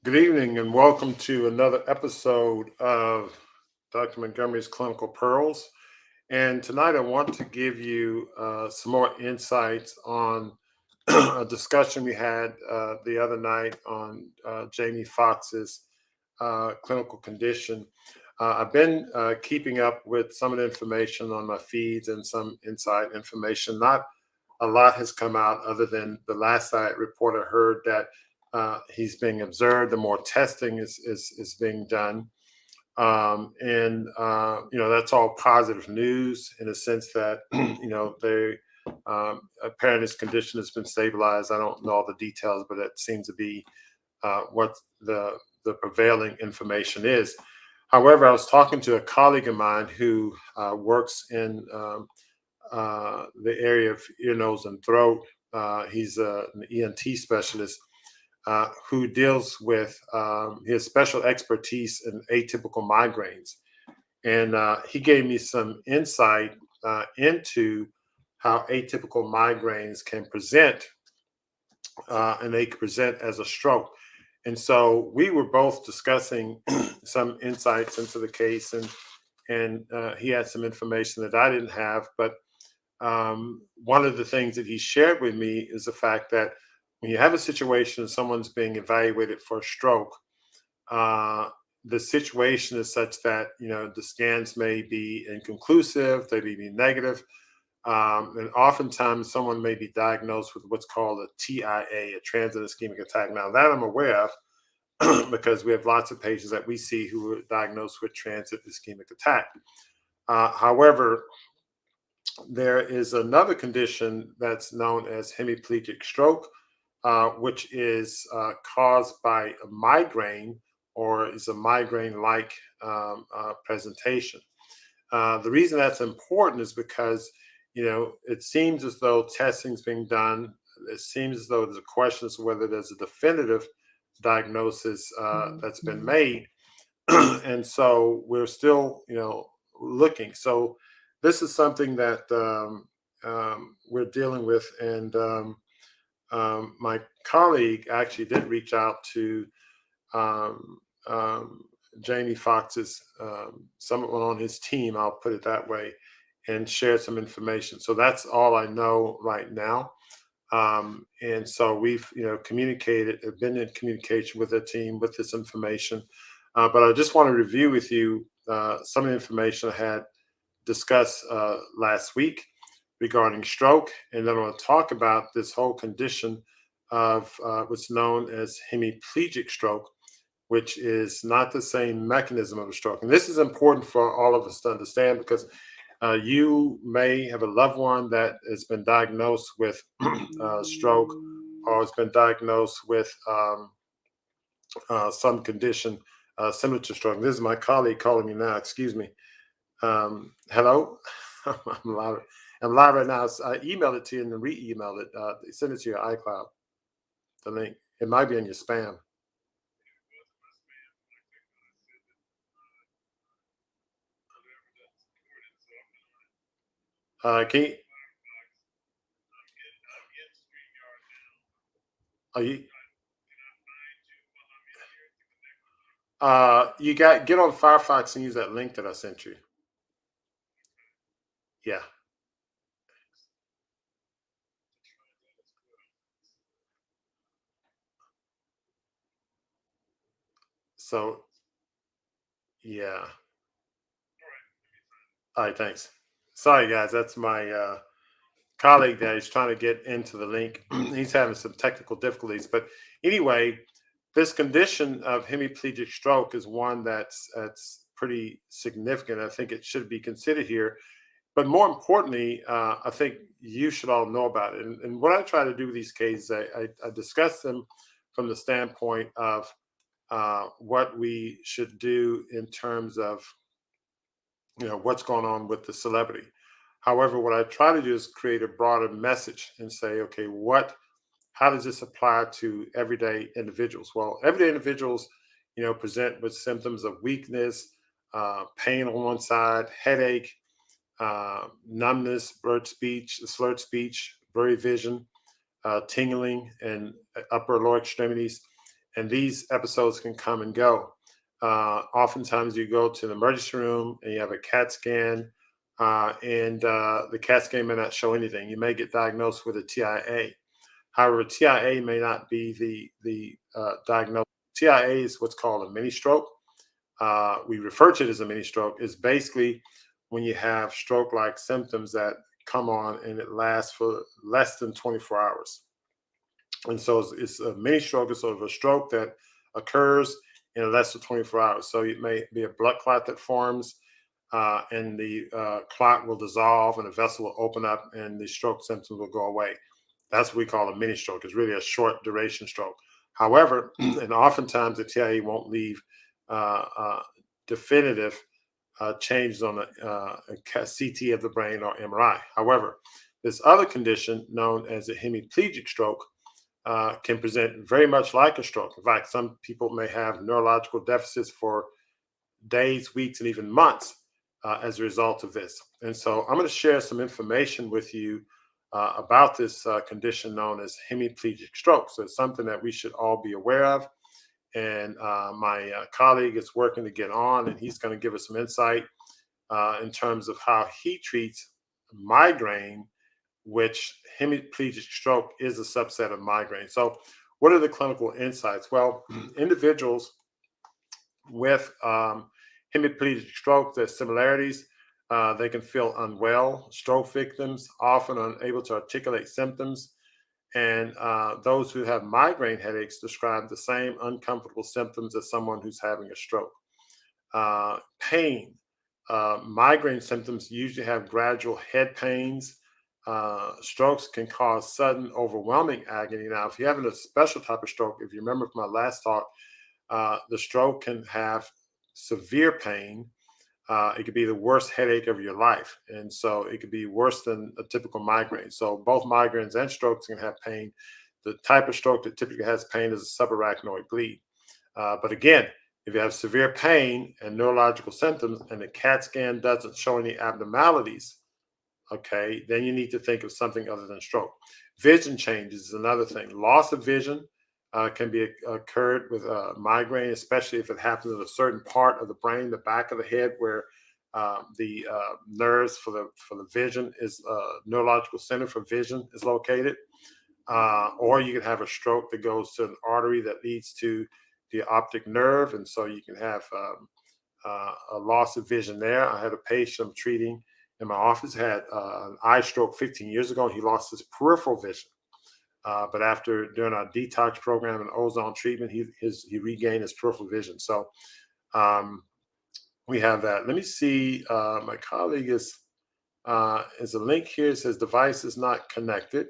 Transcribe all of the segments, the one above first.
Good evening and welcome to another episode of Dr. Montgomery's Clinical Pearls. And tonight I want to give you some more insights on a discussion we had the other night on Jamie Foxx's clinical condition. I've been keeping up with some of the information on my feeds and some inside information. Not a lot has come out other than the last I reported heard that he's being observed. The more testing is being done, and that's all positive news in the sense that they apparently his condition has been stabilized. I don't know all the details, but it seems to be what the prevailing information is. However, I was talking to a colleague of mine who works in the area of ear, nose, and throat. He's an ENT specialist who deals with his special expertise in atypical migraines. And he gave me some insight into how atypical migraines can present, and they can present as a stroke. And so we were both discussing some insights into the case, and he had some information that I didn't have. But one of the things that he shared with me is the fact that when you have a situation, someone's being evaluated for a stroke, uh, the situation is such that the scans may be inconclusive, they may be negative, and oftentimes someone may be diagnosed with what's called a TIA, a transient ischemic attack. Now that I'm aware of, because we have lots of patients that we see who are diagnosed with transient ischemic attack. However, there is another condition that's known as hemiplegic stroke, which is caused by a migraine or is a migraine like presentation. The reason that's important is because, it seems as though testing's being done. It seems as though there's a question as to whether there's a definitive diagnosis that's been made. And so we're still, looking. So this is something that we're dealing with. And my colleague actually did reach out to um, um, Jamie Foxx's someone on his team, I'll put it that way, and share some information. So that's all I know right now. And so we've, communicated, have been in communication with the team with this information. But I just want to review with you some of the information I had discussed last week regarding stroke, and then I want to talk about this whole condition of what's known as hemiplegic stroke, which is not the same mechanism of a stroke. And this is important for all of us to understand because you may have a loved one that has been diagnosed with stroke or has been diagnosed with some condition similar to stroke. This is my colleague calling me now. Excuse me. Hello. I'm live. I'm live right now. So I emailed it to you and then re-emailed it. Send it to your iCloud. The link. It might be in your spam. Can you, are you, you got get on Firefox and use that link that I sent you. Yeah. So yeah. All right. Thanks. Sorry, guys. That's my colleague that is trying to get into the link. He's having some technical difficulties, but anyway, this condition of hemiplegic stroke is one that's pretty significant. I think it should be considered here. But more importantly, I think you should all know about it. And what I try to do with these cases, I discuss them from the standpoint of what we should do in terms of what's going on with the celebrity. However, what I try to do is create a broader message and say, okay, how does this apply to everyday individuals? Well, everyday individuals, present with symptoms of weakness, pain on one side, headache, numbness, slurred speech, blurry vision, tingling, and upper lower extremities. and these episodes can come and go. Oftentimes, you go to the emergency room and you have a CAT scan, and the CAT scan may not show anything. You may get diagnosed with a TIA. However, TIA may not be the diagnosis. TIA is what's called a mini stroke. We refer to it as a mini stroke. Is basically when you have stroke-like symptoms that come on and it lasts for less than 24 hours. And so it's a mini stroke. It's sort of a stroke that occurs in less than 24 hours. So it may be a blood clot that forms, and the clot will dissolve and the vessel will open up and the stroke symptoms will go away. That's what we call a mini stroke. It's really a short duration stroke. However, and oftentimes the TIA won't leave definitive changes on a CT of the brain or MRI. However, this other condition known as a hemiplegic stroke can present very much like a stroke. In fact, some people may have neurological deficits for days, weeks, and even months as a result of this. And so I'm going to share some information with you about this condition known as hemiplegic stroke. So it's something that we should all be aware of. And my colleague is working to get on, and he's going to give us some insight in terms of how he treats migraine, which hemiplegic stroke is a subset of migraine. So what are the clinical insights? Well, individuals with hemiplegic stroke, there's similarities. They can feel unwell. Stroke victims often unable to articulate symptoms. And those who have migraine headaches describe the same uncomfortable symptoms as someone who's having a stroke. Pain. Migraine symptoms usually have gradual head pains. Strokes can cause sudden, overwhelming agony. Now, if you're having a special type of stroke, if you remember from my last talk, the stroke can have severe pain. It could be the worst headache of your life. And so it could be worse than a typical migraine. So both migraines and strokes can have pain. The type of stroke that typically has pain is a subarachnoid bleed. But again, if you have severe pain and neurological symptoms and the CAT scan doesn't show any abnormalities, okay, then you need to think of something other than stroke. Vision changes is another thing. Loss of vision can be occurred with migraine, especially if it happens in a certain part of the brain, the back of the head, where the nerves for the vision is neurological center for vision is located. Or you can have a stroke that goes to an artery that leads to the optic nerve, and so you can have a loss of vision there. I had a patient I'm treating in my office had an eye stroke 15 years ago, and he lost his peripheral vision. But after doing our detox program and ozone treatment, he regained his peripheral vision. So we have that. Let me see. My colleague is a link here. It says device is not connected.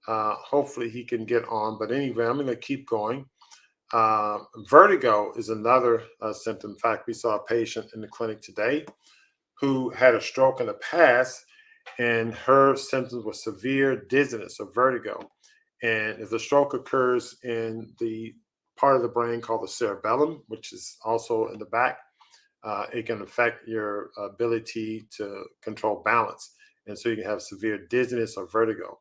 Hopefully he can get on. But anyway, I'm going to keep going. Vertigo is another symptom. In fact, we saw a patient in the clinic today who had a stroke in the past, and her symptoms were severe dizziness or vertigo. And if the stroke occurs in the part of the brain called the cerebellum, which is also in the back, it can affect your ability to control balance. And so you can have severe dizziness or vertigo.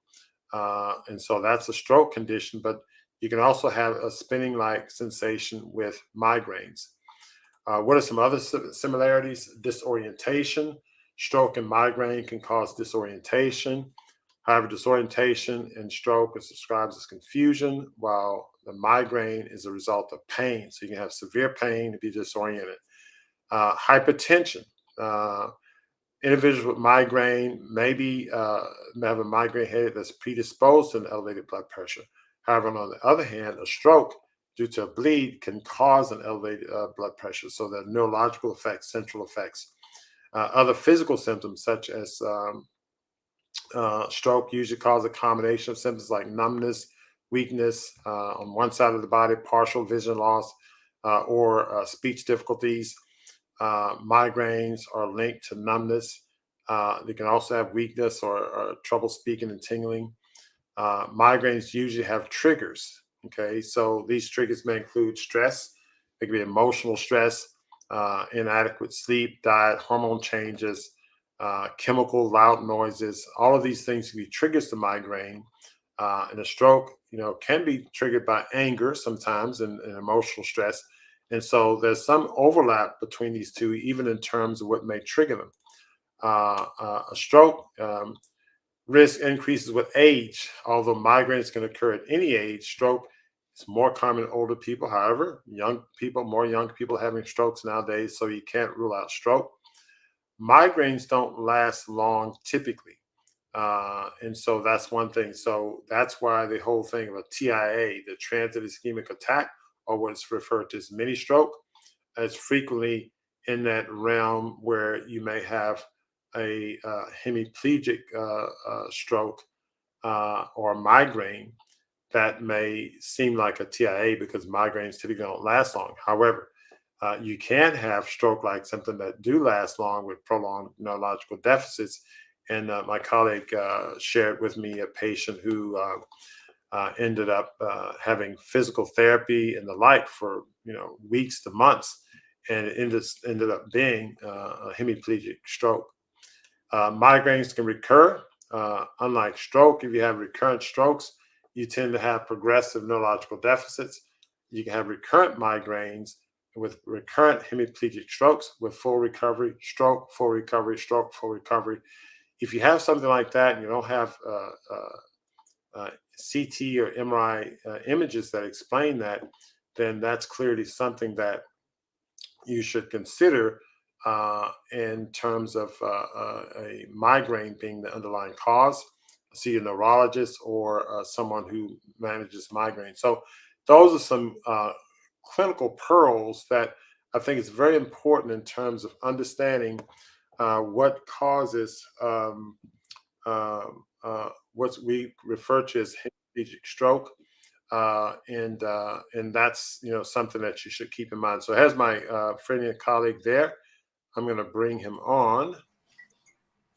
And so that's a stroke condition, but you can also have a spinning-like sensation with migraines. What are some other similarities? Disorientation. Stroke and migraine can cause disorientation. However, disorientation in stroke is described as confusion, while the migraine is a result of pain. So you can have severe pain and be disoriented. Hypertension. Individuals with migraine may have a migraine headache that's predisposed to an elevated blood pressure. However, on the other hand, a stroke due to a bleed can cause an elevated blood pressure. So there are neurological effects, central effects. Other physical symptoms such as stroke usually cause a combination of symptoms like numbness, weakness on one side of the body, partial vision loss, or speech difficulties. Migraines are linked to numbness. They can also have weakness or trouble speaking and tingling. Migraines usually have triggers. Okay, so these triggers may include stress. It can be emotional stress, inadequate sleep, diet, hormone changes, chemical loud noises. All of these things can be triggers to migraine. And a stroke can be triggered by anger sometimes and emotional stress. And so there's some overlap between these two, even in terms of what may trigger them. A stroke risk increases with age, although migraines can occur at any age. Stroke is more common in older people. However, more young people having strokes nowadays, so you can't rule out stroke. Migraines don't last long typically. And so that's one thing. So that's why the whole thing of a TIA, the transient ischemic attack, or what's referred to as mini stroke, is frequently in that realm where you may have a hemiplegic stroke or migraine that may seem like a TIA because migraines typically don't last long. However, you can have stroke-like symptoms that do last long with prolonged neurological deficits. And my colleague shared with me a patient who ended up having physical therapy and the like for weeks to months, and it ended up being a hemiplegic stroke. Migraines can recur. Unlike stroke, if you have recurrent strokes, you tend to have progressive neurological deficits. You can have recurrent migraines with recurrent hemiplegic strokes with full recovery, stroke, full recovery, stroke, full recovery. If you have something like that and you don't have CT or MRI images that explain that, then that's clearly something that you should consider in terms of a migraine being the underlying cause. See a neurologist or someone who manages migraine. So those are some clinical pearls that I think is very important in terms of understanding what causes what we refer to as hemiplegic stroke, and that's something that you should keep in mind. So here's my friend and colleague there. I'm going to bring him on.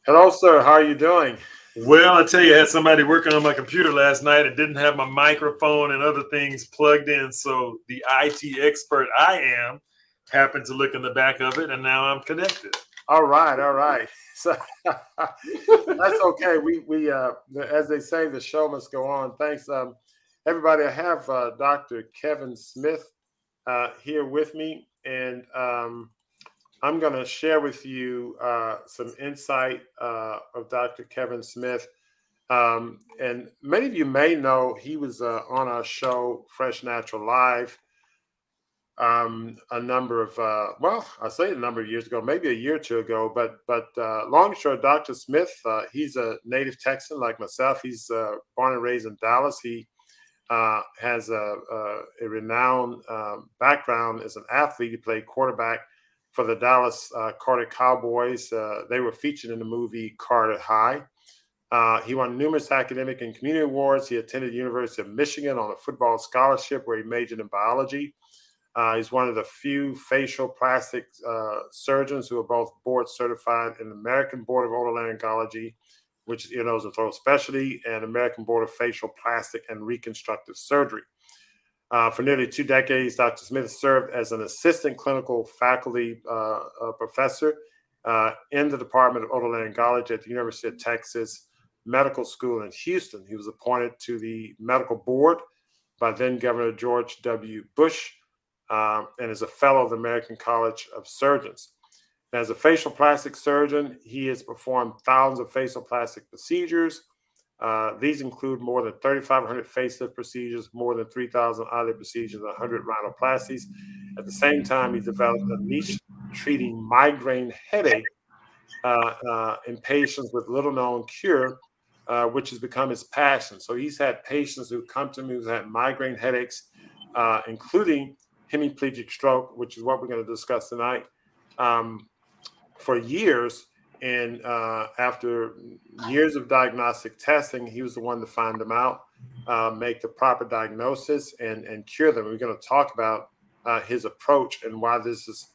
Hello, sir. How are you doing? Well, I tell you, I had somebody working on my computer last night and didn't have my microphone and other things plugged in. So the IT expert I am happened to look in the back of it, and now I'm connected. All right, all right. So that's okay. We as they say, the show must go on. Thanks, everybody. I have Dr. Kevin Smith here with me, and I'm going to share with you some insight of Dr. Kevin Smith. And many of you may know he was on our show, Fresh Natural Live, a number of, I say a number of years ago, maybe a year or two ago. But long and short, Dr. Smith, he's a native Texan like myself. He's born and raised in Dallas. He has a renowned background as an athlete. He played quarterback for the Dallas Carter Cowboys. They were featured in the movie Carter High. He won numerous academic and community awards. He attended the University of Michigan on a football scholarship where he majored in biology. He's one of the few facial plastic surgeons who are both board certified in the American Board of Otolaryngology, which is nose and throat specialty, and American Board of Facial Plastic and Reconstructive Surgery. For nearly 2 decades, Dr. Smith served as an assistant clinical faculty professor in the Department of Otolaryngology at the University of Texas Medical School in Houston. He was appointed to the medical board by then Governor George W. Bush and is a fellow of the American College of Surgeons. As a facial plastic surgeon, he has performed thousands of facial plastic procedures. These include more than 3,500 facelift procedures, more than 3,000 eyelid procedures, and 100 rhinoplasties. At the same time, he developed a niche treating migraine headache in patients with little known cure, which has become his passion. So he's had patients who come to me who've had migraine headaches, including hemiplegic stroke, which is what we're going to discuss tonight, for years. And after years of diagnostic testing, he was the one to find them out, make the proper diagnosis, and cure them. We're going to talk about his approach and why this is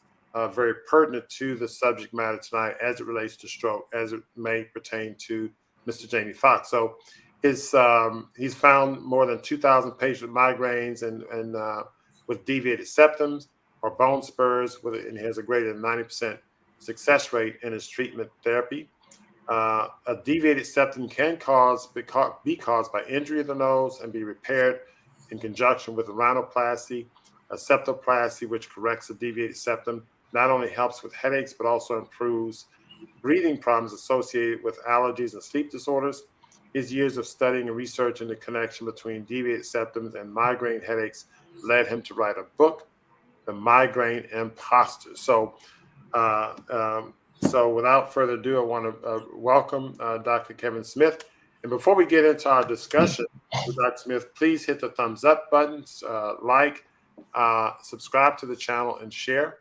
very pertinent to the subject matter tonight as it relates to stroke, as it may pertain to Mr. Jamie Foxx. So he's found more than 2,000 patients with migraines and with deviated septums or bone spurs, and he has a greater than 90% success rate in his treatment therapy. A deviated septum can be caused by injury of the nose and be repaired in conjunction with a rhinoplasty. A septoplasty, which corrects a deviated septum, not only helps with headaches but also improves breathing problems associated with allergies and sleep disorders. His years of studying and researching the connection between deviated septums and migraine headaches led him to write a book, The Migraine Imposter. Uh, um, so without further ado, I want to welcome Dr. Kevin Smith. And before we get into our discussion with Dr. Smith, please hit the thumbs up buttons, subscribe to the channel, and share.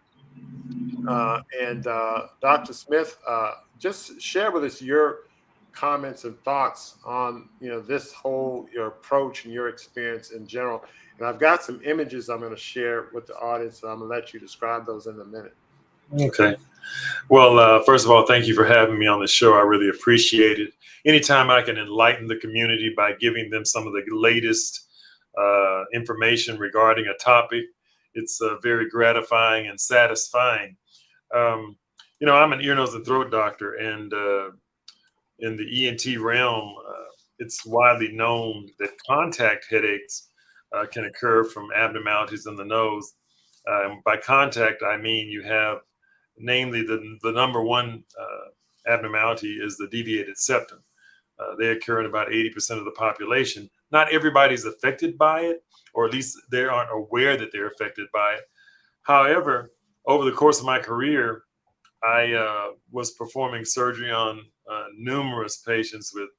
Dr. Smith, just share with us your comments and thoughts on this whole your approach and your experience in general. And I've got some images I'm going to share with the audience, and I'm going to let you describe those in a minute. Okay. Well, first of all, thank you for having me on the show. I really appreciate it. Anytime I can enlighten the community by giving them some of the latest information regarding a topic, it's very gratifying and satisfying. I'm an ear, nose, and throat doctor, and in the ENT realm, it's widely known that contact headaches can occur from abnormalities in the nose. By contact, I mean you have, namely, the number one abnormality is the deviated septum. They occur in about 80% of the population. Not everybody's affected by it, or at least they aren't aware that they're affected by it. However, over the course of my career, I was performing surgery on numerous patients with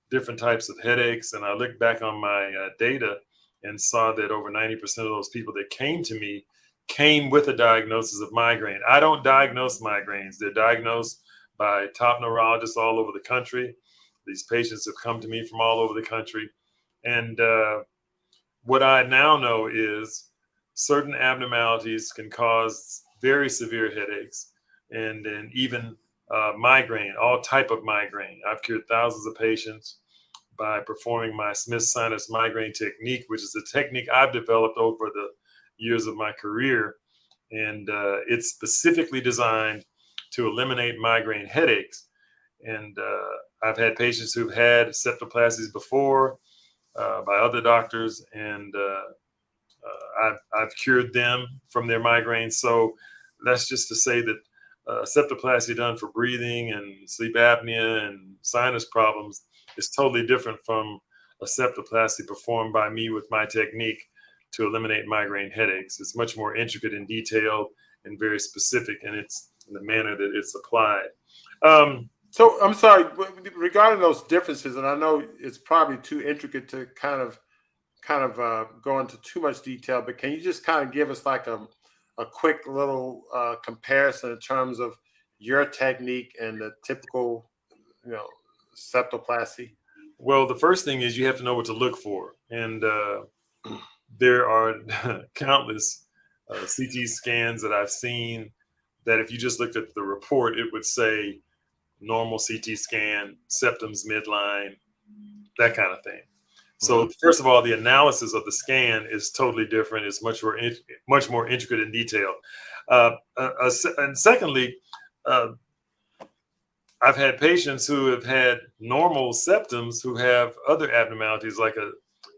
different types of headaches. And I looked back on my data and saw that over 90% of those people that came to me came with a diagnosis of migraine. I don't diagnose migraines. They're diagnosed by top neurologists all over the country. These patients have come to me from all over the country. And what I now know is certain abnormalities can cause very severe headaches and even migraine, all type of migraine. I've cured thousands of patients by performing my Smith sinus migraine technique, which is a technique I've developed over the years of my career. And it's specifically designed to eliminate migraine headaches. And I've had patients who've had septoplasties before by other doctors, and I've cured them from their migraines. So that's just to say that septoplasty done for breathing and sleep apnea and sinus problems is totally different from a septoplasty performed by me with my technique to eliminate migraine headaches. It's much more intricate and detailed and very specific, and it's in the manner that it's applied. So I'm sorry, regarding those differences, and I know it's probably too intricate to kind of go into too much detail, but can you just kind of give us like a quick little comparison in terms of your technique and the typical, septoplasty? Well, the first thing is you have to know what to look for. And there are countless CT scans that I've seen that if you just looked at the report, it would say normal CT scan, septum's midline, that kind of thing. So first of all, the analysis of the scan is totally different. It's much more intricate and detailed. And secondly, I've had patients who have had normal septums who have other abnormalities like a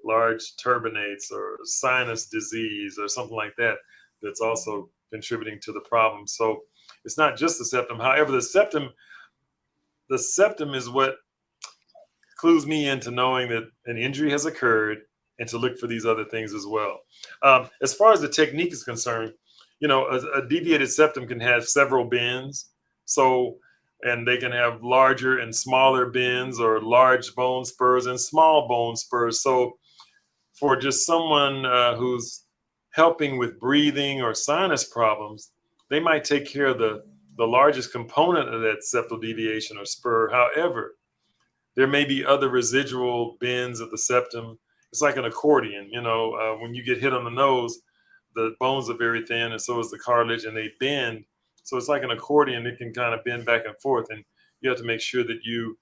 large turbinates or sinus disease or something like that that's also contributing to the problem. So it's not just the septum. However, the septum is what clues me into knowing that an injury has occurred and to look for these other things as well. As far as the technique is concerned, a deviated septum can have several bends. And they can have larger and smaller bends or large bone spurs and small bone spurs. So for just someone who's helping with breathing or sinus problems, they might take care of the largest component of that septal deviation or spur. However, there may be other residual bends of the septum. It's like an accordion, when you get hit on the nose, the bones are very thin and so is the cartilage, and they bend. So it's like an accordion. It can kind of bend back and forth, and you have to make sure that you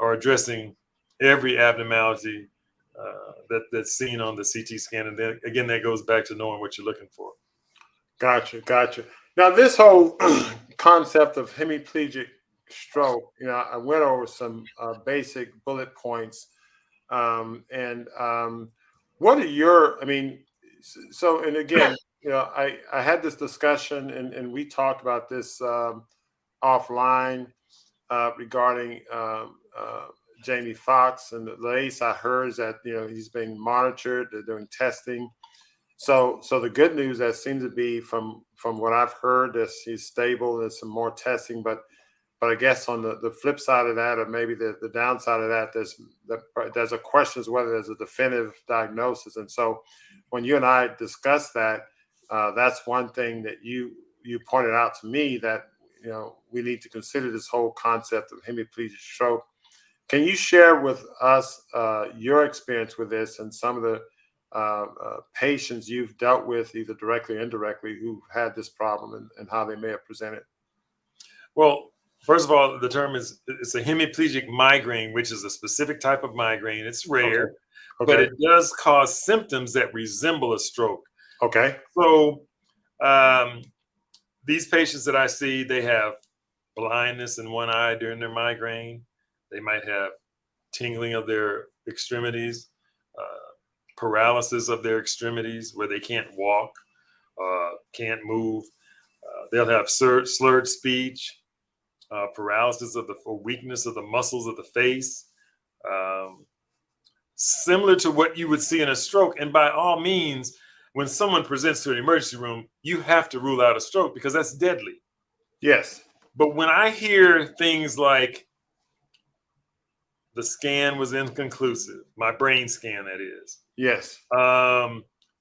are addressing every abnormality that's seen on the CT scan. And then again, that goes back to knowing what you're looking for. Gotcha. Now, this whole concept of hemiplegic stroke, I went over some basic bullet points. And what are your, I mean, so, and again, I had this discussion and we talked about this offline regarding Jamie Foxx, and the latest I heard is that he's being monitored. They're doing testing. So the good news that seems to be from what I've heard, that he's stable. There's some more testing, but I guess on the flip side of that, or maybe the downside of that, there's a question as whether there's a definitive diagnosis. And so when you and I discussed that, that's one thing that you pointed out to me, that we need to consider this whole concept of hemiplegic stroke. Can you share with us your experience with this and some of the patients you've dealt with, either directly or indirectly, who've had this problem, and how they may have presented? Well, first of all, the term it's a hemiplegic migraine, which is a specific type of migraine. It's rare, Okay. but it does cause symptoms that resemble a stroke. Okay. So these patients that I see, they have blindness in one eye during their migraine. They might have tingling of their extremities, paralysis of their extremities where they can't walk, can't move. They'll have slurred speech, paralysis or weakness of the muscles of the face, similar to what you would see in a stroke. And by all means, when someone presents to an emergency room, you have to rule out a stroke because that's deadly. Yes. But when I hear things like the scan was inconclusive, my brain scan, that is. Yes.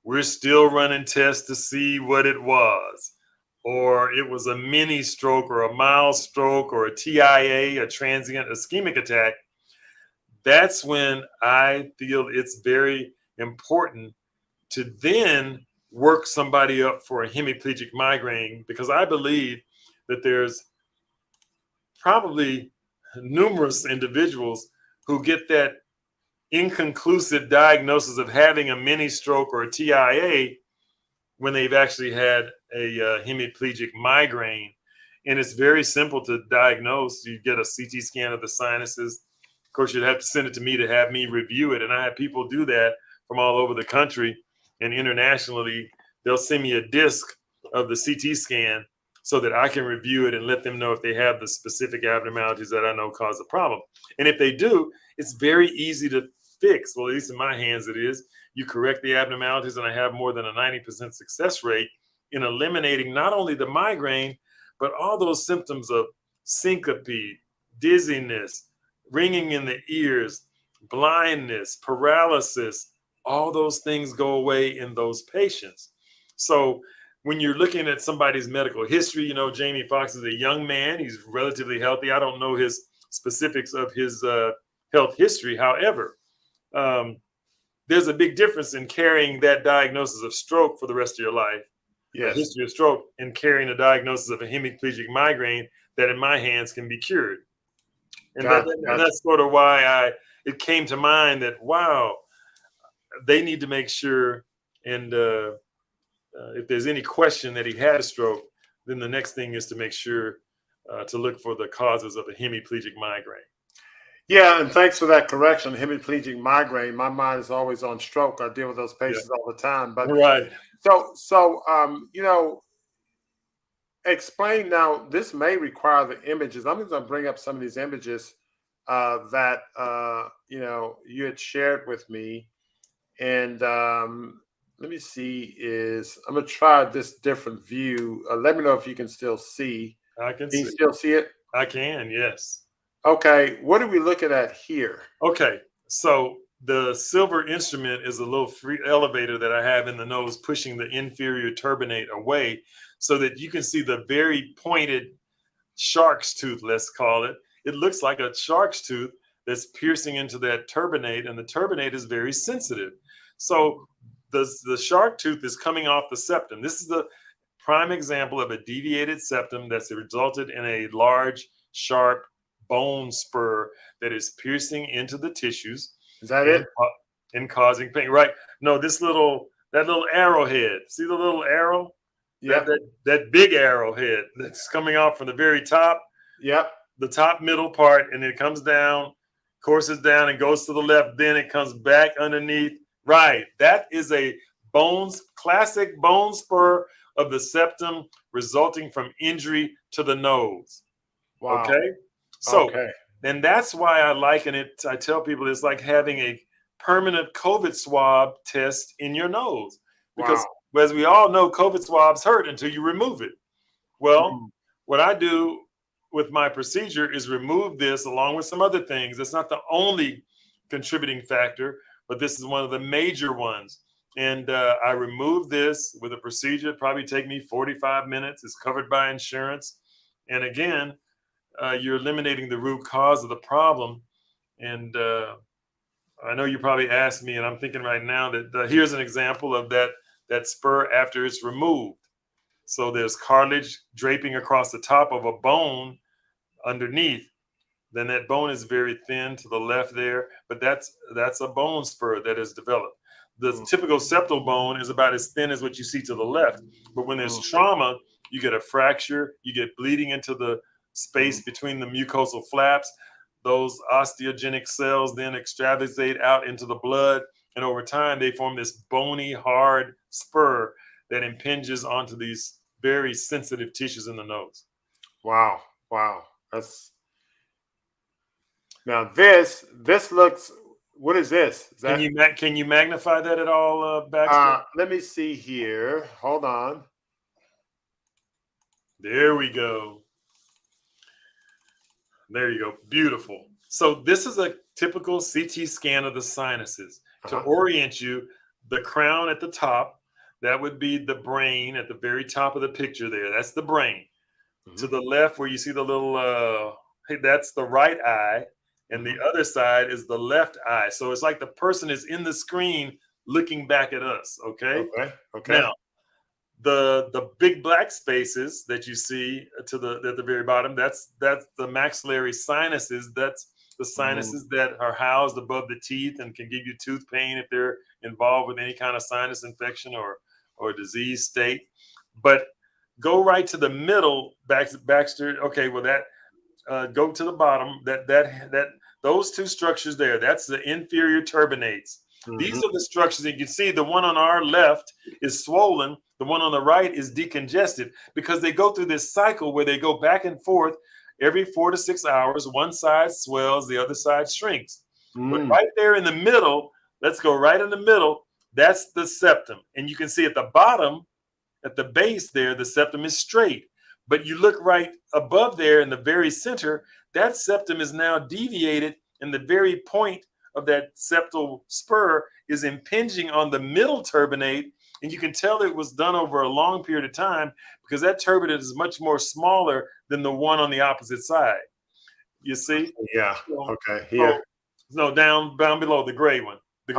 We're still running tests to see what it was, or it was a mini stroke or a mild stroke or a TIA, a transient ischemic attack. That's when I feel it's very important to then work somebody up for a hemiplegic migraine, because I believe that there's probably numerous individuals who get that inconclusive diagnosis of having a mini stroke or a TIA when they've actually had a hemiplegic migraine. And it's very simple to diagnose. You get a CT scan of the sinuses. Of course, you'd have to send it to me to have me review it. And I have people do that from all over the country and internationally. They'll send me a disc of the CT scan so that I can review it and let them know if they have the specific abnormalities that I know cause the problem. And if they do, it's very easy to fix. Well, at least in my hands it is. You correct the abnormalities, and I have more than a 90% success rate in eliminating not only the migraine, but all those symptoms of syncope, dizziness, ringing in the ears, blindness, paralysis. All those things go away in those patients. So when you're looking at somebody's medical history, Jamie Foxx is a young man. He's relatively healthy. I don't know his specifics of his health history. However, there's a big difference in carrying that diagnosis of stroke for the rest of your life, Yes. a history of stroke, and carrying a diagnosis of a hemiplegic migraine that in my hands can be cured. And, and that's sort of why it came to mind that, wow, they need to make sure, and if there's any question that he had a stroke, then the next thing is to make sure to look for the causes of a hemiplegic migraine. Yeah, and thanks for that correction. Hemiplegic migraine. My mind is always on stroke. I deal with those patients all the time. But right. So explain now. This may require the images. I'm just going to bring up some of these images that you had shared with me, and let me see. I'm going to try this different view. Let me know if you can still see. I can see. You still see it? I can. Yes. Okay, what are we looking at here? Okay, so the silver instrument is a little free elevator that I have in the nose, pushing the inferior turbinate away so that you can see the very pointed shark's tooth, let's call it. It looks like a shark's tooth that's piercing into that turbinate, and the turbinate is very sensitive. So the shark tooth is coming off the septum. This is the prime example of a deviated septum that's resulted in a large, sharp bone spur that is piercing into the tissues. Is that it? And causing pain, right? No, that little arrowhead. See the little arrow? Yeah. That big arrowhead that's coming off from the very top. Yep. the top middle part, and it comes down, courses down, and goes to the left. Then it comes back underneath. Right. That is a classic bone spur of the septum resulting from injury to the nose. Wow. Okay. So, and that's why I liken it. I tell people it's like having a permanent COVID swab test in your nose, because as we all know, COVID swabs hurt until you remove it. Well, what I do with my procedure is remove this along with some other things. It's not the only contributing factor, but this is one of the major ones. And I remove this with a procedure. It'd probably take me 45 minutes. It's covered by insurance. And again, you're eliminating the root cause of the problem. And I know you probably asked me, and I'm thinking right now that here's an example of that spur after it's removed. So there's cartilage draping across the top of a bone underneath. Then that bone is very thin to the left there, but that's a bone spur that is developed. The typical septal bone is about as thin as what you see to the left. But when there's trauma, you get a fracture, you get bleeding into the space between the mucosal flaps. Those osteogenic cells then extravasate out into the blood, and over time they form this bony, hard spur that impinges onto these very sensitive tissues in the nose. Wow. That's now this looks. What is this? Is that, can you magnify that at all, Baxter? let me see here. Hold on. There we go. There you go. Beautiful. So this is a typical CT scan of the sinuses. To orient you, the crown at the top, that would be the brain at the very top of the picture there. That's the brain. To the left where you see the little, that's the right eye. And the other side is the left eye. So it's like the person is in the screen looking back at us. Okay. Now, the big black spaces that you see at the very bottom, that's the maxillary sinuses. That's the sinuses that are housed above the teeth and can give you tooth pain if they're involved with any kind of sinus infection or disease state. But go right to the middle, Baxter. Okay, well go to the bottom. Those two structures there, that's the inferior turbinates. These are the structures that you can see. The one on our left is swollen. The one on the right is decongested, because they go through this cycle where they go back and forth every 4 to 6 hours. One side swells, the other side shrinks. But right there in the middle, let's go right in the middle. That's the septum. And you can see at the bottom, at the base there, the septum is straight. But you look right above there in the very center, that septum is now deviated, and the very point of that septal spur is impinging on the middle turbinate. And you can tell it was done over a long period of time, because that turbinate is much more smaller than the one on the opposite side. You see? Yeah. Okay. Here. No, down below, the gray one. The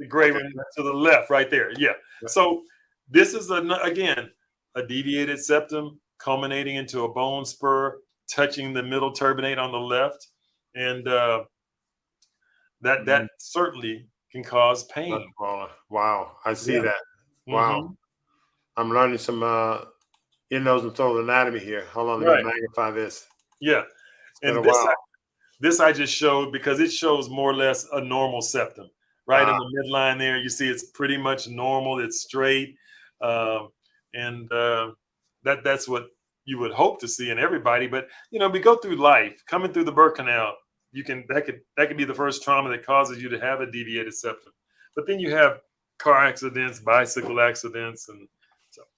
gray one to the left right there. Yeah. So this is, again, a deviated septum culminating into a bone spur touching the middle turbinate on the left. And that certainly can cause pain. Wow. I see that. Wow. I'm learning some ear, nose, and throat anatomy here. Hold on, let me magnify this. Yeah. And this I just showed because it shows more or less a normal septum. Right in the midline there, you see it's pretty much normal. It's straight. And that's what you would hope to see in everybody. But, we go through life, coming through the birth canal, that could be the first trauma that causes you to have a deviated septum. But then you have car accidents, bicycle accidents, and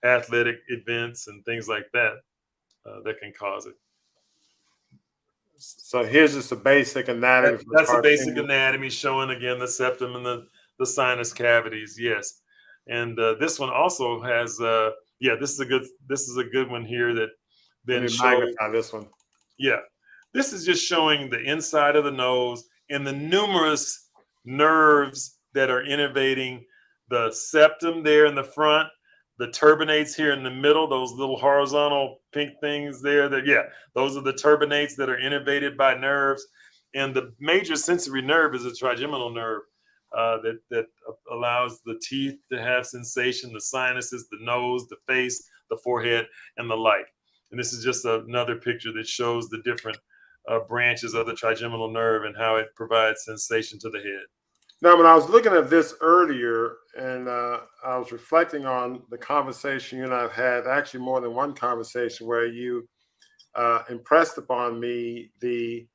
athletic events and things like that that can cause it. So here's just a basic anatomy. That's a basic anatomy showing, again, the septum and the sinus cavities. Yes. And this one also has, this is a good one here that then shows. Magnify this one. Yeah. This is just showing the inside of the nose and the numerous nerves that are innervating the septum there in the front, the turbinates here in the middle, those little horizontal pink things there. Those are the turbinates that are innervated by nerves. And the major sensory nerve is a trigeminal nerve that allows the teeth to have sensation, the sinuses, the nose, the face, the forehead, and the like. And this is just another picture that shows the different branches of the trigeminal nerve and how it provides sensation to the head. Now, when I was looking at this earlier, and I was reflecting on the conversation you and I've had, actually more than one conversation, where you impressed upon me the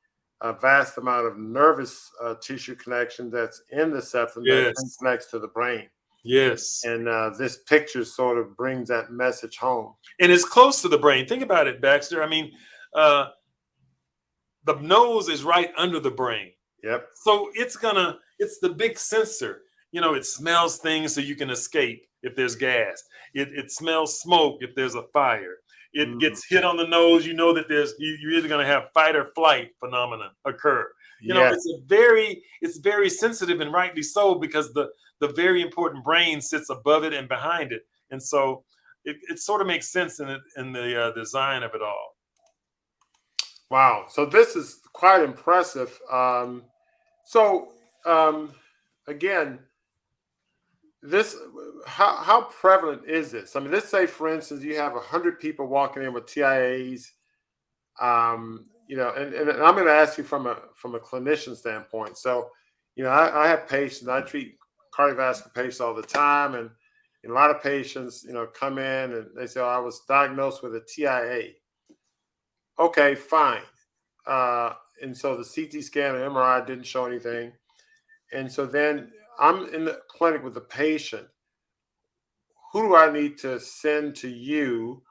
vast amount of nervous tissue connection that's in the septum that then Yes. connects to the brain. Yes. And this picture sort of brings that message home. And it's close to the brain. Think about it, Baxter. I mean, the nose is right under the brain. Yep. So it's the big sensor. You know, it smells things so you can escape if there's gas. It smells smoke if there's a fire. It gets hit on the nose, you know that you're either going to have fight or flight phenomena occur. You know, it's very sensitive, and rightly so, because the very important brain sits above it and behind it. And so it sort of makes sense in the design of it all. Wow. So this is quite impressive. Again, this how prevalent is this? I mean, let's say, for instance, you have 100 people walking in with TIAs. You know, and I'm going to ask you from a clinician standpoint. So, you know, I have patients. I treat cardiovascular patients all the time, and a lot of patients, you know, come in and they say, "Oh, I was diagnosed with a TIA." Okay, fine. And so the CT scan or MRI didn't show anything. And so then I'm in the clinic with the patient. Who do I need to send to you?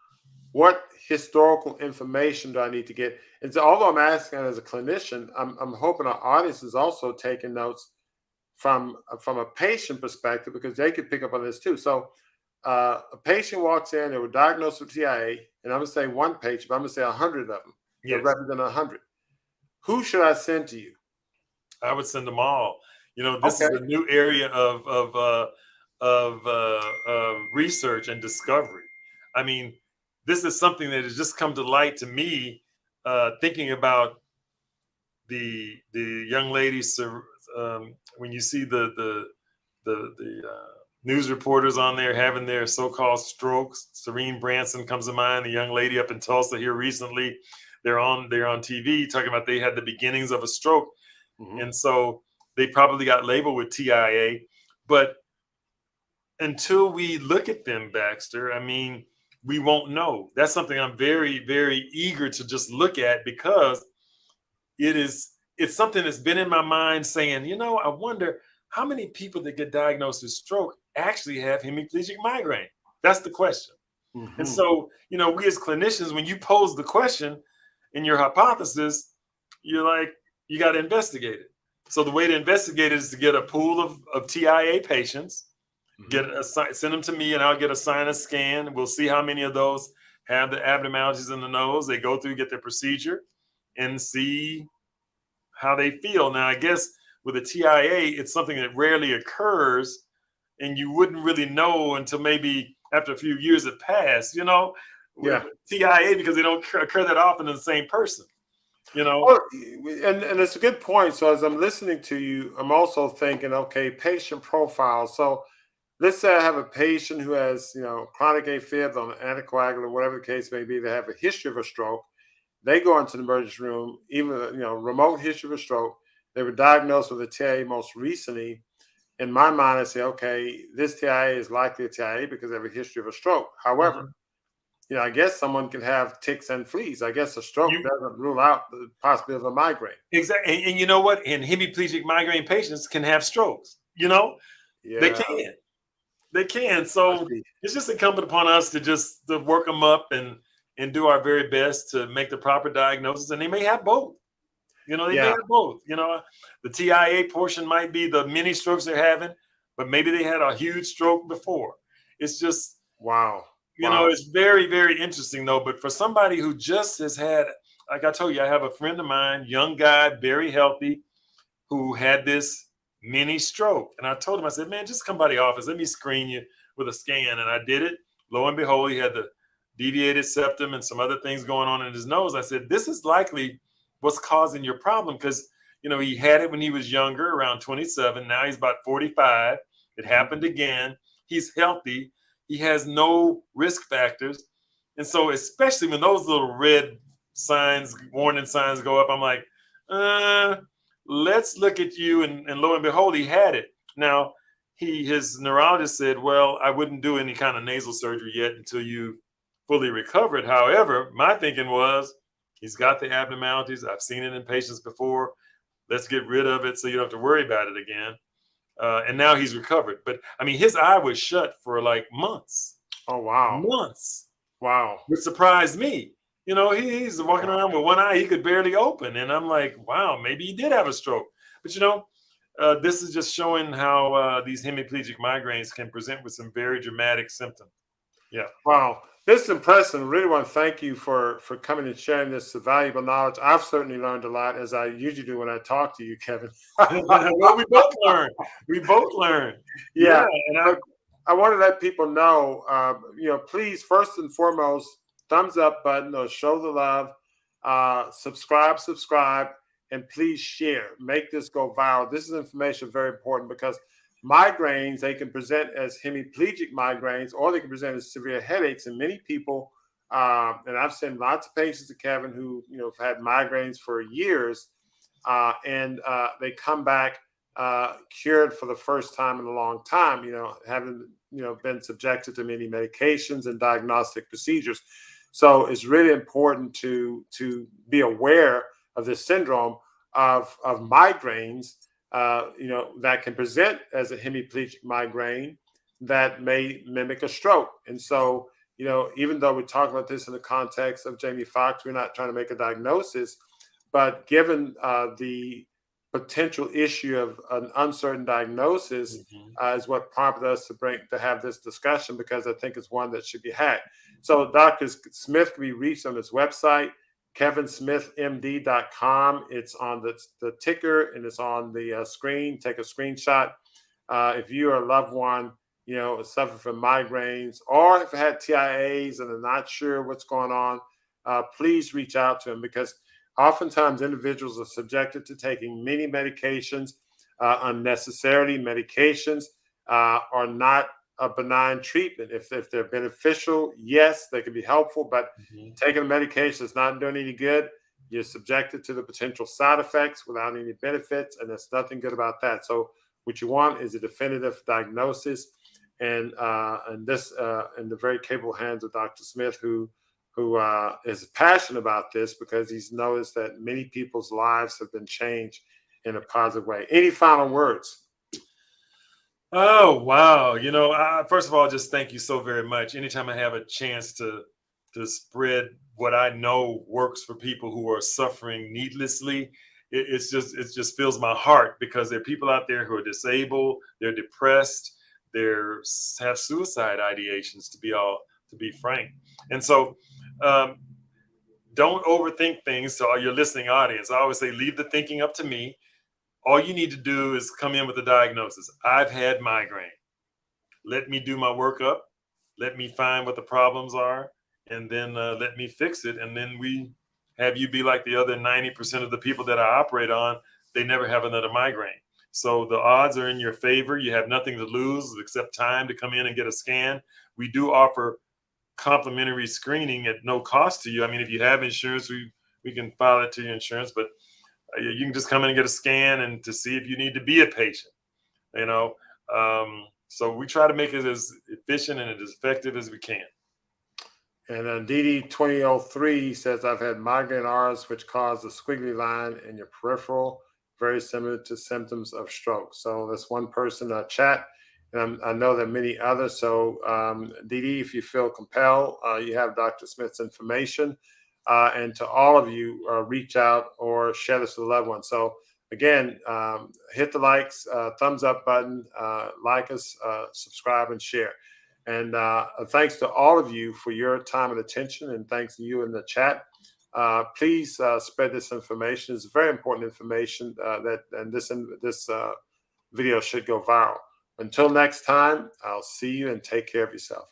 What historical information do I need to get? And so, although I'm asking as a clinician, I'm hoping our audience is also taking notes from a patient perspective, because they could pick up on this too. So, a patient walks in, they were diagnosed with TIA, and I'm going to say one patient, but I'm going to say 100 of them. Yes. That represent 100. Who should I send to you? I would send them all. You know, this is a new area of research and discovery. I mean, this is something that has just come to light to me, thinking about the young ladies. When you see the news reporters on there having their so-called strokes, Serene Branson comes to mind. The young lady up in Tulsa here recently, they're on TV talking about they had the beginnings of a stroke, and so they probably got labeled with TIA. But until we look at them, Baxter, I mean, we won't know. That's something I'm very, very eager to just look at, because it's something that's been in my mind saying, you know, I wonder how many people that get diagnosed with stroke actually have hemiplegic migraine. That's the question. And so, you know, we as clinicians, when you pose the question in your hypothesis, you're like, you got to investigate it. So the way to investigate it is to get a pool of TIA patients, send them to me, and I'll get a sinus scan. We'll see how many of those have the abnormalities in the nose. They go through, get their procedure, and see how they feel. Now, I guess with a TIA, it's something that rarely occurs, and you wouldn't really know until maybe after a few years have passed, you know, with TIA, because they don't occur that often in the same person, you know. Well, and it's a good point. So as I'm listening to you, I'm also thinking, okay, patient profile. So let's say I have a patient who has, you know, chronic AFib on anticoagulant, whatever the case may be. They have a history of a stroke. They go into the emergency room, even, you know, remote history of a stroke. They were diagnosed with a TIA most recently. In my mind, I say, okay, this TIA is likely a TIA because they have a history of a stroke. However, you know, I guess someone can have ticks and fleas. I guess a stroke doesn't rule out the possibility of a migraine. Exactly. And you know what? And hemiplegic migraine patients can have strokes, you know? They can. They can. So it's just incumbent upon us to work them up and do our very best to make the proper diagnosis. And they may have both. You know, they may have both. You know, the TIA portion might be the mini strokes they're having, but maybe they had a huge stroke before. It's just, you know, it's very, very interesting though. But for somebody who just has had, like I told you, I have a friend of mine, young guy, very healthy, who had this mini stroke. And I told him, I said, man, just come by the office. Let me screen you with a scan. And I did it. Lo and behold, he had the deviated septum and some other things going on in his nose. I said, this is likely what's causing your problem, because, you know, he had it when he was younger, around 27. Now he's about 45. It happened again. He's healthy. He has no risk factors. And so especially when those little red signs, warning signs go up. I'm like, let's look at you. And lo and behold, he had it. Now, his neurologist said, well, I wouldn't do any kind of nasal surgery yet until you fully recovered. However, my thinking was, he's got the abnormalities. I've seen it in patients before. Let's get rid of it so you don't have to worry about it again. And now he's recovered. But I mean, his eye was shut for like months. Oh, wow. Months. Wow. Which surprised me. You know, he's walking around with one eye he could barely open. And I'm like, wow, maybe he did have a stroke. But, you know, this is just showing how these hemiplegic migraines can present with some very dramatic symptoms. Yeah. Wow. This is impressive. I really want to thank you for coming and sharing this valuable knowledge. I've certainly learned a lot, as I usually do when I talk to you, Kevin. Well, we both learn. We both learn. Yeah. And I want to let people know, please, first and foremost, thumbs up button or show the love, subscribe, and please share. Make this go viral. This is information very important because migraines, they can present as hemiplegic migraines, or they can present as severe headaches. And many people, and I've seen lots of patients to Kevin who, have had migraines for years, and they come back cured for the first time in a long time, having, been subjected to many medications and diagnostic procedures. So it's really important to be aware of this syndrome of migraines, that can present as a hemiplegic migraine that may mimic a stroke. And so, even though we talk about this in the context of Jamie Foxx, we're not trying to make a diagnosis, but given the potential issue of an uncertain diagnosis is what prompted us to have this discussion, because I think it's one that should be had. So Dr. Smith can be reached on his website, kevinsmithmd.com. It's on the ticker and it's on the screen. Take a screenshot. If you or a loved one, suffer from migraines, or have had TIAs and are not sure what's going on, please reach out to him, because oftentimes individuals are subjected to taking many medications unnecessarily. Medications are not a benign treatment. If they're beneficial, yes, they can be helpful, but taking a medication is not doing any good. You're subjected to the potential side effects without any benefits, and there's nothing good about that. So what you want is a definitive diagnosis, and this in the very capable hands of Dr. Smith, who is passionate about this, because he's noticed that many people's lives have been changed in a positive way. Any final words? Oh, wow. First of all, just thank you so very much. Anytime I have a chance to spread what I know works for people who are suffering needlessly, it just fills my heart, because there are people out there who are disabled, they're depressed, they have suicide ideations, to be frank. And so don't overthink things. To all your listening audience, I always say, leave the thinking up to me. All you need to do is come in with a diagnosis. I've had migraine. Let me do my workup. Let me find what the problems are, and then let me fix it. And then we have you be like the other 90% of the people that I operate on. They never have another migraine. So the odds are in your favor. You have nothing to lose except time to come in and get a scan. We do offer complimentary screening at no cost to you. I mean, if you have insurance, we can file it to your insurance, but you can just come in and get a scan and to see if you need to be a patient, so we try to make it as efficient and as effective as we can. And DD2003 says, I've had migraine R's which cause a squiggly line in your peripheral, very similar to symptoms of stroke. So that's one person chat, and I know that many others. So DD, if you feel compelled, you have Dr. Smith's information. And to all of you, reach out or share this with a loved one. So again, hit the likes, thumbs up button, like us, subscribe, and share. And thanks to all of you for your time and attention, and thanks to you in the chat. Please spread this information. It's very important information and this video should go viral. Until next time, I'll see you, and take care of yourself.